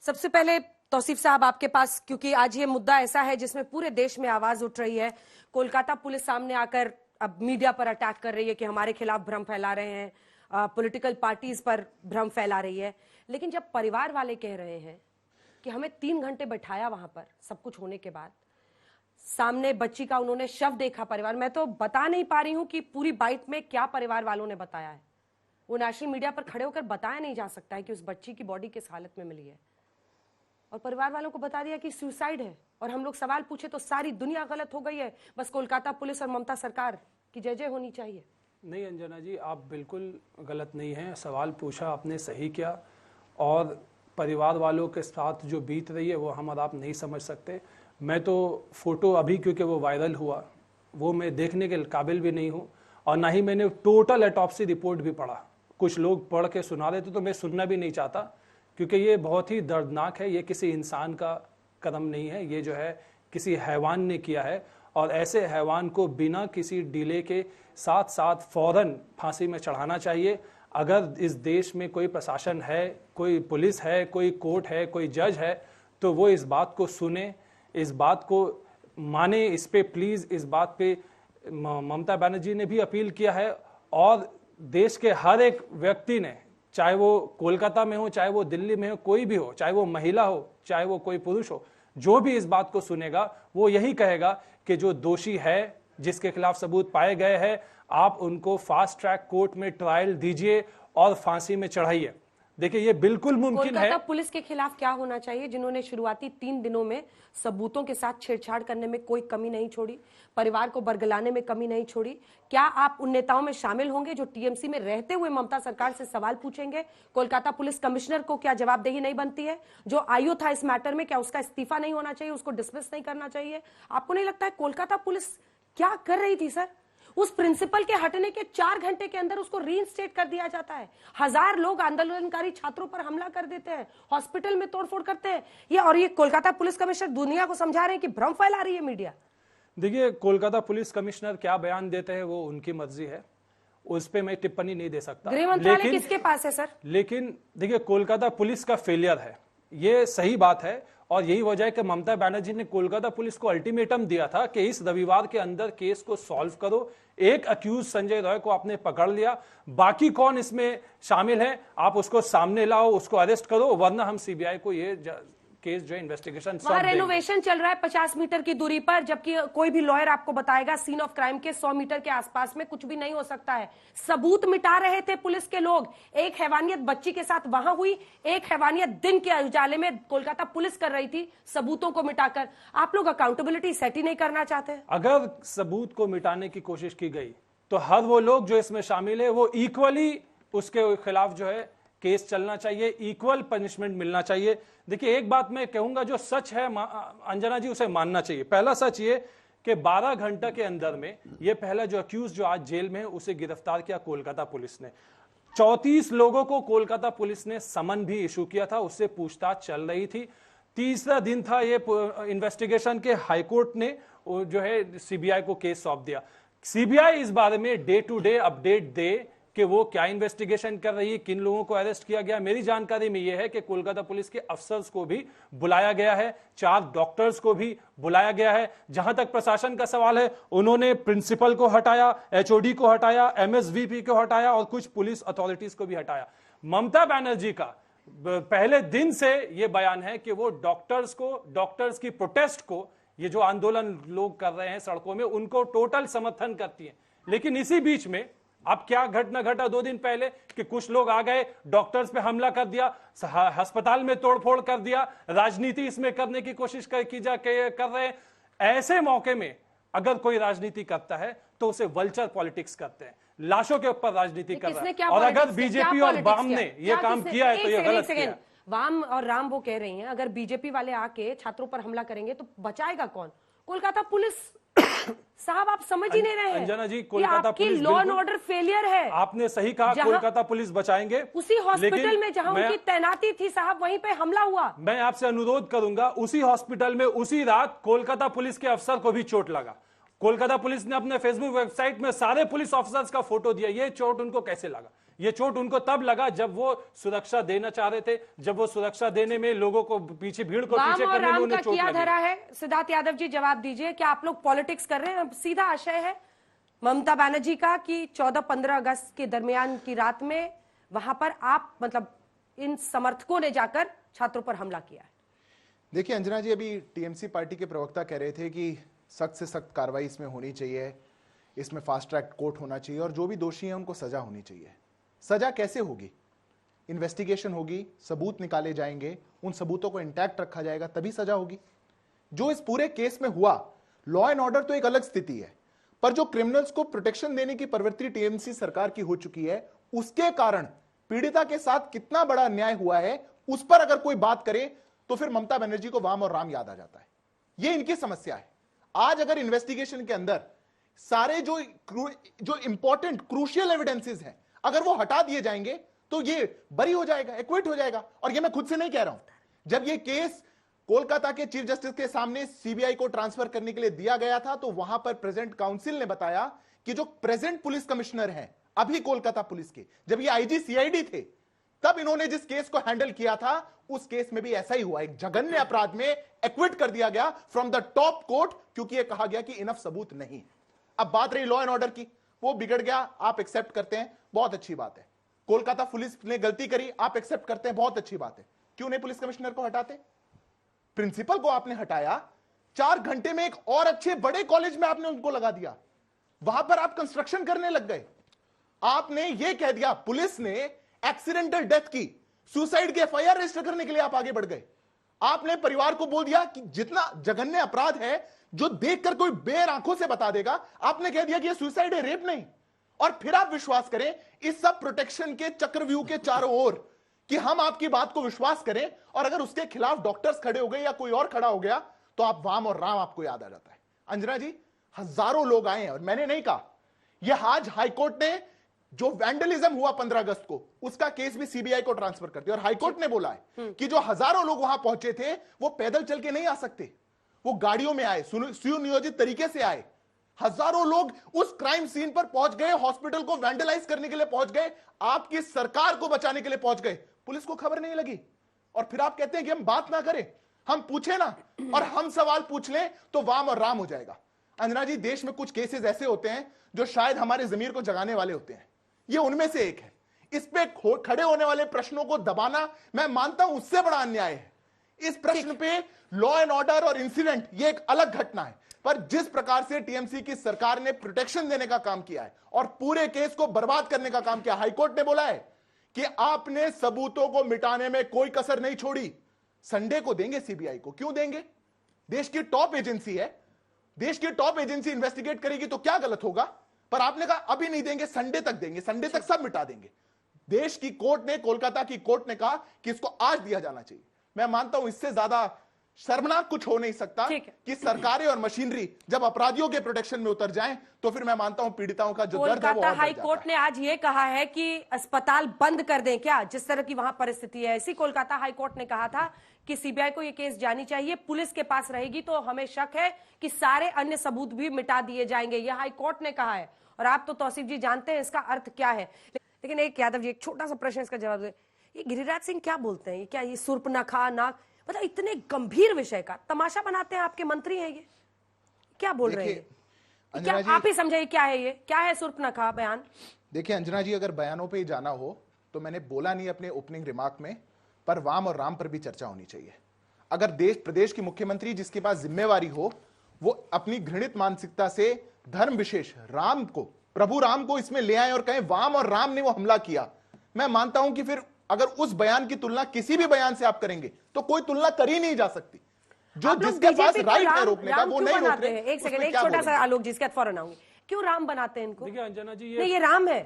सबसे पहले तौसीफ साहब आपके पास, क्योंकि आज ये मुद्दा ऐसा है जिसमें पूरे देश में आवाज उठ रही है। कोलकाता पुलिस सामने आकर अब मीडिया पर अटैक कर रही है कि हमारे खिलाफ भ्रम फैला रहे हैं, पॉलिटिकल पार्टीज पर भ्रम फैला रही है। लेकिन जब परिवार वाले कह रहे हैं कि हमें 3 घंटे बैठाया वहां पर सब कुछ होने के बाद, सामने बच्ची का उन्होंने शव देखा, परिवार, मैं तो बता नहीं पा रही हूं कि पूरी बाइट में क्या परिवार वालों ने बताया है। वो नेशनल मीडिया पर खड़े होकर बताया नहीं जा सकता है कि उस बच्ची की बॉडी किस हालत में मिली है, और परिवार वालों को बता दिया कि सुसाइड है। और हम लोग सवाल पूछे तो सारी दुनिया गलत हो गई है, बस कोलकाता पुलिस और ममता सरकार की जय जय होनी चाहिए। नहीं अंजना जी, आप बिल्कुल गलत नहीं हैं। सवाल पूछा आपने, सही किया, और परिवार वालों के साथ जो बीत रही है वो हम और आप नहीं समझ सकते। मैं तो फोटो अभी, क्योंकि वो वायरल हुआ, वो मैं देखने के काबिल भी नहीं हूँ, और ना ही मैंने टोटल ऑटोप्सी रिपोर्ट भी पढ़ा। कुछ लोग पढ़ के सुना रहे थे तो मैं सुनना भी नहीं चाहता, क्योंकि ये बहुत ही दर्दनाक है। ये किसी इंसान का कदम नहीं है, ये जो है किसी हैवान ने किया है, और ऐसे हैवान को बिना किसी डिले के साथ साथ फौरन फांसी में चढ़ाना चाहिए। अगर इस देश में कोई प्रशासन है, कोई पुलिस है, कोई कोर्ट है, कोई जज है, तो वो इस बात को सुने, इस बात को माने, इस पे प्लीज, इस बात पे ममता बनर्जी ने भी अपील किया है, और देश के हर एक व्यक्ति ने, चाहे वो कोलकाता में हो, चाहे वो दिल्ली में हो, कोई भी हो, चाहे वो महिला हो, चाहे वो कोई पुरुष हो, जो भी इस बात को सुनेगा वो यही कहेगा कि जो दोषी है, जिसके खिलाफ सबूत पाए गए हैं, आप उनको फास्ट ट्रैक कोर्ट में ट्रायल दीजिए और फांसी में चढ़ाइए। देखिए, ये बिल्कुल मुमकिन है। कोलकाता पुलिस के खिलाफ क्या होना चाहिए, जिन्होंने शुरुआती 3 दिनों में सबूतों के साथ छेड़छाड़ करने में कोई कमी नहीं छोड़ी, परिवार को बरगलाने में कमी नहीं छोड़ी? क्या आप उन नेताओं में शामिल होंगे जो टीएमसी में रहते हुए ममता सरकार से सवाल पूछेंगे? कोलकाता पुलिस कमिश्नर को क्या जवाबदेही नहीं बनती है? जो आयु था इस मैटर में, क्या उसका इस्तीफा नहीं होना चाहिए, उसको डिसमिस नहीं करना चाहिए? आपको नहीं लगता है कोलकाता पुलिस क्या कर रही थी सर? उस प्रिंसिपल के हटने के 4 घंटे के अंदर उसको रीइंस्टेट कर दिया जाता है। 1000 लोग आंदोलनकारी छात्रों पर हमला कर देते हैं, हॉस्पिटल में तोड़फोड़ करते हैं, और ये कोलकाता पुलिस कमिश्नर दुनिया को समझा रहे हैं कि भ्रम फैला रही है मीडिया। देखिए, कोलकाता पुलिस कमिश्नर क्या बयान देते हैं वो उनकी मर्जी है, उस पे मैं टिप्पणी नहीं दे सकता। गृह मंत्रालय किसके पास है सर? लेकिन देखिए, कोलकाता पुलिस का फेलियर है, ये सही बात है, और यही वजह है कि ममता बनर्जी ने कोलकाता पुलिस को अल्टीमेटम दिया था कि इस रविवार के अंदर केस को सॉल्व करो। एक अक्यूज संजय रॉय को आपने पकड़ लिया, बाकी कौन इसमें शामिल है आप उसको सामने लाओ, उसको अरेस्ट करो, वरना हम सीबीआई को ये केस जो है इन्वेस्टिगेशन वहां रेनोवेशन चल रहा है 50 मीटर की दूरी पर, जबकि कोई भी लॉयर आपको बताएगा सीन ऑफ क्राइम के 100 मीटर के आसपास में कुछ भी नहीं हो सकता है। सबूत मिटा रहे थे पुलिस के लोग। एक हैवानियत बच्ची के साथ वहां हुई, एक हैवानियत दिन के उजाले में कोलकाता पुलिस कर रही थी सबूतों को मिटाकर। आप लोग अकाउंटेबिलिटी सेट ही नहीं करना चाहते? अगर सबूत को मिटाने की कोशिश की गई तो हर वो लोग जो इसमें शामिल है वो इक्वली उसके खिलाफ जो है केस चलना चाहिए, इक्वल पनिशमेंट मिलना चाहिए। देखिए, एक बात मैं कहूंगा, जो सच है अंजना जी उसे मानना चाहिए। पहला सच ये कि 12 घंटे के अंदर में ये पहला जो अक्यूज जो आज जेल में है उसे गिरफ्तार किया कोलकाता पुलिस ने। 34 लोगों को कोलकाता पुलिस ने समन भी इशू किया था, उससे पूछताछ चल रही थी। तीसरा दिन था ये इन्वेस्टिगेशन के, हाईकोर्ट ने जो है सीबीआई को केस सौंप दिया। सीबीआई इस बारे में डे टू डे अपडेट दे कि वो क्या इन्वेस्टिगेशन कर रही है, किन लोगों को अरेस्ट किया गया। मेरी जानकारी में यह है कि कोलकाता पुलिस के अफसर्स को भी बुलाया गया है, 4 डॉक्टर्स को भी बुलाया गया है। जहां तक प्रशासन का सवाल है, उन्होंने प्रिंसिपल को हटाया, एचओडी को हटाया, एमएसवीपी को हटाया, और कुछ पुलिस अथॉरिटीज को भी हटाया। ममता बनर्जी का पहले दिन से यह बयान है कि वो डॉक्टर्स की प्रोटेस्ट को, ये जो आंदोलन लोग कर रहे हैं सड़कों में, उनको टोटल समर्थन करती है। लेकिन इसी बीच में अब क्या घटना घटा 2 दिन पहले कि कुछ लोग आ गए, डॉक्टर्स पे हमला कर दिया, अस्पताल में तोड़फोड़ कर दिया, राजनीति इसमें करने की कोशिश कर रहे हैं। ऐसे मौके में अगर कोई राजनीति करता है तो उसे वल्चर पॉलिटिक्स करते हैं, लाशों के ऊपर राजनीति कर रहा है। और अगर बीजेपी और वाम ने ये काम किया है तो ये गलत किया। वाम और राम वो कह रही हैं अगर बीजेपी वाले आके छात्रों पर हमला करेंगे तो बचाएगा कौन? कोलकाता पुलिस। साहब, आप समझ ही नहीं रहे हैं Anjana ji, Kolkata police law and order failure है। आपने सही कहा, कोलकाता पुलिस बचाएंगे। उसी हॉस्पिटल में जहां उनकी तैनाती थी साहब, वहीं पे हमला हुआ। मैं आपसे अनुरोध करूंगा, उसी हॉस्पिटल में उसी रात कोलकाता पुलिस के अफसर को भी चोट लगा। कोलकाता पुलिस ने अपने फेसबुक वेबसाइट में सारे पुलिस ऑफिसर्स का फोटो दिया, ये चोट उनको कैसे लगा, ये चोट उनको तब लगा जब वो सुरक्षा देना चाह रहे थे, जब वो सुरक्षा देने में लोगों को पीछे, भीड़ को वाम पीछे और करने में राम उन्हें का चोट क्या लगी। धरा है? सिद्धार्थ यादव जी जवाब दीजिए, क्या आप लोग पॉलिटिक्स कर रहे हैं? सीधा आशय है ममता बनर्जी का कि 14-15 अगस्त के दरमियान की रात में वहां पर आप मतलब इन समर्थकों ने जाकर छात्रों पर हमला किया है। देखिए अंजना जी, अभी टीएमसी पार्टी के प्रवक्ता कह रहे थे कि सख्त से सख्त कार्रवाई इसमें होनी चाहिए, इसमें फास्ट ट्रैक कोर्ट होना चाहिए और जो भी दोषी हैं उनको सजा होनी चाहिए। सजा कैसे होगी? इन्वेस्टिगेशन होगी, सबूत निकाले जाएंगे, उन सबूतों को इंटैक्ट रखा जाएगा, तभी सजा होगी। जो इस पूरे केस में हुआ, लॉ एंड ऑर्डर तो एक अलग स्थिति है, पर जो क्रिमिनल्स को प्रोटेक्शन देने की प्रवृत्ति टीएमसी सरकार की हो चुकी है, उसके कारण पीड़िता के साथ कितना बड़ा अन्याय हुआ है, उस पर अगर कोई बात करे तो फिर ममता बनर्जी को वाम और राम याद आ जाता है। यह इनकी समस्या है। आज अगर इन्वेस्टिगेशन के अंदर सारे जो इंपॉर्टेंट क्रूशियल एविडेंसेस हैं, अगर वो हटा दिए जाएंगे तो ये बरी हो जाएगा, एक्विट हो जाएगा। और ये मैं खुद से नहीं कह रहा हूं, जब ये केस कोलकाता के चीफ जस्टिस के सामने सीबीआई को ट्रांसफर करने के लिए दिया गया था, तो वहां पर प्रेजेंट काउंसिल ने बताया कि जो प्रेजेंट पुलिस कमिश्नर हैं अभी कोलकाता पुलिस के, जब ये आईजी सीआईडी थे, तब इन्होंने जिस केस को हैंडल किया था, उस केस में भी ऐसा ही हुआ। एक जघन्य अपराध में एक्विट कर दिया गया फ्रॉम द टॉप कोर्ट, क्योंकि यह कहा गया कि इनफ सबूत नहीं। अब बात रही लॉ एंड ऑर्डर की, वो बिगड़ गया, आप एक्सेप्ट करते हैं, बहुत अच्छी बात है। कोलकाता पुलिस ने गलती करी, आप एक्सेप्ट करते हैं, बहुत अच्छी बात है। क्यों नहीं पुलिस कमिश्नर को हटाते? प्रिंसिपल को आपने हटाया, 4 घंटे में एक और अच्छे बड़े कॉलेज में आपने उनको लगा दिया, वहां पर आप कंस्ट्रक्शन करने लग गए। आपने यह कह दिया, पुलिस ने एक्सीडेंटल डेथ की, सुसाइड की एफआईआर रजिस्टर करने के लिए आप आगे बढ़ गए। आपने परिवार को बोल दिया कि जितना जघन्य अपराध है, जो देखकर कोई बेर आंखों से बता देगा, आपने कह दिया कि यह सुसाइड है, रेप नहीं। और फिर आप विश्वास करें इस सब प्रोटेक्शन के चक्रव्यूह के चारों ओर कि हम आपकी बात को विश्वास करें, और अगर उसके खिलाफ डॉक्टर्स खड़े हो गए या कोई और खड़ा हो गया, तो आप वाम और राम आपको याद आ जाता है। अंजना जी, हजारों लोग आए हैं, और मैंने नहीं कहा, यह आज हाईकोर्ट ने जो वैंडलिज्म हुआ 15 अगस्त को, उसका केस भी सीबीआई को ट्रांसफर कर दिया। और हाईकोर्ट ने बोला है कि जो हजारों लोग वहां पहुंचे थे, वो पैदल चल के नहीं आ सकते, वो गाड़ियों में आए, सुनियोजित तरीके से आए। हजारों लोग उस क्राइम सीन पर पहुंच गए, हॉस्पिटल को वैंडलाइज करने के लिए पहुंच गए, आपकी सरकार को बचाने के लिए पहुंच गए। पुलिस को खबर नहीं लगी, और फिर आप कहते हैं कि हम बात ना करें, हम पूछे ना, और हम सवाल पूछ लें तो वाम और राम हो जाएगा। अंजना जी, देश में कुछ केसेस ऐसे होते हैं जो शायद हमारे जमीर को जगाने वाले होते हैं, ये उनमें से एक है। इस पे खड़े होने वाले प्रश्नों को दबाना, मैं मानता हूं, उससे बड़ा अन्याय है। इस प्रश्न पे लॉ एंड ऑर्डर और इंसिडेंट, ये एक अलग घटना है, पर जिस प्रकार से टीएमसी की सरकार ने प्रोटेक्शन देने का काम किया है और पूरे केस को बर्बाद करने का काम किया, हाईकोर्ट ने बोला है कि आपने सबूतों को मिटाने में कोई कसर नहीं छोड़ी। संडे को देंगे सीबीआई को, क्यों देंगे? देश की टॉप एजेंसी है, देश की टॉप एजेंसी इन्वेस्टिगेट करेगी तो क्या गलत होगा? पर आपने कहा अभी नहीं देंगे, संडे तक देंगे, संडे तक सब मिटा देंगे। देश की कोर्ट ने, कोलकाता की कोर्ट ने कहा कि इसको आज दिया जाना चाहिए। मैं मानता हूं इससे ज्यादा शर्मनाक कुछ हो नहीं सकता कि सरकारें और मशीनरी जब अपराधियों के प्रोटेक्शन में उतर जाएं, तो फिर मैं मानता हूं पीड़िताओं का जो दर्द है वो कोलकाता और बढ़ हाई जाता कोर्ट है। ने आज ये कहा है कि अस्पताल बंद कर दें क्या, जिस तरह की वहां परिस्थिति है। इसी कोलकाता हाई कोर्ट ने कहा था कि सीबीआई को ये केस जानी चाहिए, पुलिस के पास रहेगी तो हमें शक है कि सारे अन्य सबूत भी मिटा दिए जाएंगे, यह हाई कोर्ट ने कहा है। और आप तो तौसीफ जी जानते हैं इसका अर्थ क्या है। लेकिन एक यादव जी, एक छोटा सा प्रश्न इसका जवाब दे, ये गिरिराज सिंह क्या बोलते हैं? ये क्या, ये सुर्पनखा नाक, मतलब इतने गंभीर विषय का तमाशा बनाते हैं? आपके मंत्री हैं ये, क्या बोल रहे हैं? क्या आप ही समझाइए, क्या है ये, क्या है सुर्पनखा बयान? देखिए अंजना जी, अगर बयानों पे ही जाना हो तो मैंने बोला नहीं अपने ओपनिंग रिमार्क में, पर वाम और राम पर भी चर्चा होनी चाहिए। अगर देश प्रदेश की मुख्यमंत्री जिसके पास जिम्मेवारी हो, वो अपनी घृणित मानसिकता से धर्म विशेष राम को, प्रभु राम को इसमें ले आए और कहें वाम और राम ने वो हमला किया, मैं मानता हूं कि फिर अगर उस बयान की तुलना किसी भी बयान से आप करेंगे तो कोई तुलना कर ही नहीं जा सकती। जो जिसके पास राइट है रोकने का, वो नहीं रोक रहे। एक सेकंड, एक छोटा सा आलोक जी, इसके बाद फौरन आऊंगी। क्यों राम बनाते हैं इनको? देखिए अंजना जी, ये राम है,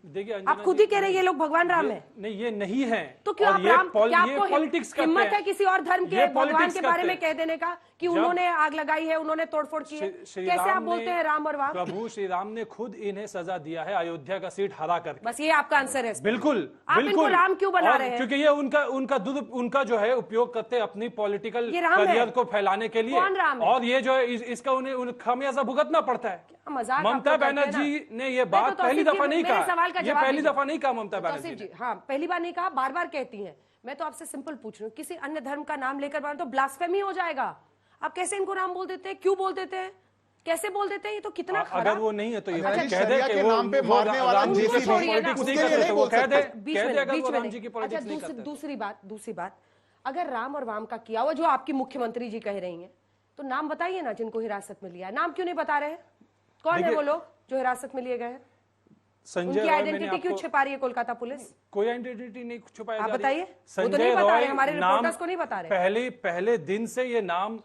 देखिए आप खुद ही कह रहे हैं ये लोग भगवान राम है। नहीं, ये नहीं है। तो क्यों आप राम, क्या आपको पॉलिटिक्स हिम्मत है किसी और धर्म के भगवान के बारे में कह देने का कि उन्होंने आग लगाई है, उन्होंने तोड़फोड़ की है? कैसे आप बोलते हैं राम और वाम? प्रभु श्री राम ने खुद इन्हें सजा दिया है अयोध्या का सीट हरा करके। बस ये आपका आंसर है? बिल्कुल, आप इनको राम क्यों बना रहे हैं? क्योंकि ये उनका जो है उपयोग करते हैं अपनी पॉलिटिकल करियर को फैलाने के लिए। कौन राम है? और ये जो है इसका उन्हें खामियाजा भुगतना पड़ता है। मजाक ममता बनर्जी ने ये बात पहली दफा नहीं कहा। सवाल का ये जवाब पहली दीजिए। दफा नहीं कहा ममता तौसीफ बनर्जी जी, ने। हाँ पहली बार नहीं कहा, बार बार कहती हैं। मैं तो आपसे सिंपल पूछ रही हूँ, किसी अन्य धर्म का नाम लेकर बार तो ब्लास्फेमी हो जाएगा। आप कैसे इनको नाम बोल देते हैं, क्यों बोल देते हैं, कैसे बोल देते हैं? ये तो कितना अगर खराब। वो नहीं है तो ये अच्छा, कह दे शरिया कि के वो नाम पे वो मारने वाला राम जी उनको की छोड़िए ना, पॉलिटिक्स नहीं उसके लिए करते नहीं तो वो बोल कह दे, सकते। बीच कह में दे अगर बीच वो में राम जी की नहीं। पॉलिटिक्स अच्छा, नहीं करते। दूसरी बात, अगर राम और वाम का किया हुआ जो आपकी मुख्यमंत्री जी कह रही हैं, तो नाम बताइए ना जिनको हिरासत में लिया है। नाम क्यों नहीं बता रहे हैं? कौन है देखिए, वो लोग जो हिरासत में लिए गए हैं? संजय उनकी रॉय, मैंने आइडेंटिटी क्यों आपको छिपा रही है कोलकाता पुलिस? कोई आइडेंटिटी नहीं छुपाया आप जा रही। बताइए। वो तो संजय नहीं बता रॉय रहे, हमारे नाम रिपोर्टर्स को नहीं बता रहे। पहले दिन से ये नाम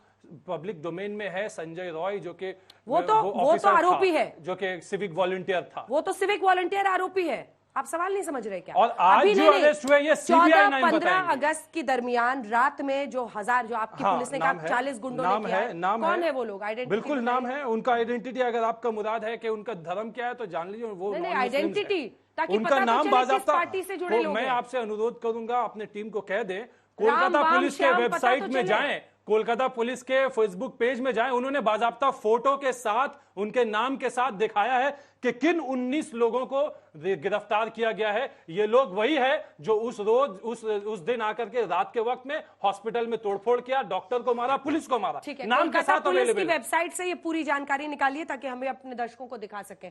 पब्लिक डोमेन में है। संजय रॉय जो कि वो तो ऑफिसर था, आरोपी है। जो कि सिविक वॉलंटियर था। वो तो सिविक वॉलंटियर आरोपी है। आप सवाल नहीं समझ रहे क्या? और आज अभी जो नहीं, अरेस्ट हुए ये सीबीआई नाम 14-15 बताएंगे। अगस्त की दरमियान रात में जो आपकी हाँ, पुलिस ने नाम कहा है, 40 गुंडों ने नाम किया है, नाम कौन है वो लोग? आइडेंटिटी बिल्कुल नाम है उनका। आइडेंटिटी अगर आपका मुराद है कि उनका धर्म क्या है तो जान लीजिए वो नहीं, नॉन-मुस्लिम्स हैं। आइडेंटिटी, ताकि उनका पता तो नाम चले किस बाज़ाब्ता। पार्टी से जुड़े तो लोग मैं हैं। आपसे अनुरोध करूंगा अपने टीम को कह दें, कोलकाता वाम, पुलिस के श्याम, पता वेबसाइट तो में चले। जाएं, कोलकाता पुलिस के फेसबुक पेज में जाएं। उन्होंने बाज़ाब्ता फोटो के साथ, उनके नाम के साथ दिखाया है कि किन 19 लोगों को गिरफ्तार किया गया है। ये लोग वही है जो उस दिन आकर के रात के वक्त में हॉस्पिटल में तोड़फोड़ किया, डॉक्टर को मारा, पुलिस को मारा। ठीक है, नाम के कोलकाता साथ पुलिस की अवेलेबल है। वेबसाइट से ये पूरी जानकारी निकालिए ताकि हमें अपने दर्शकों को दिखा सकें।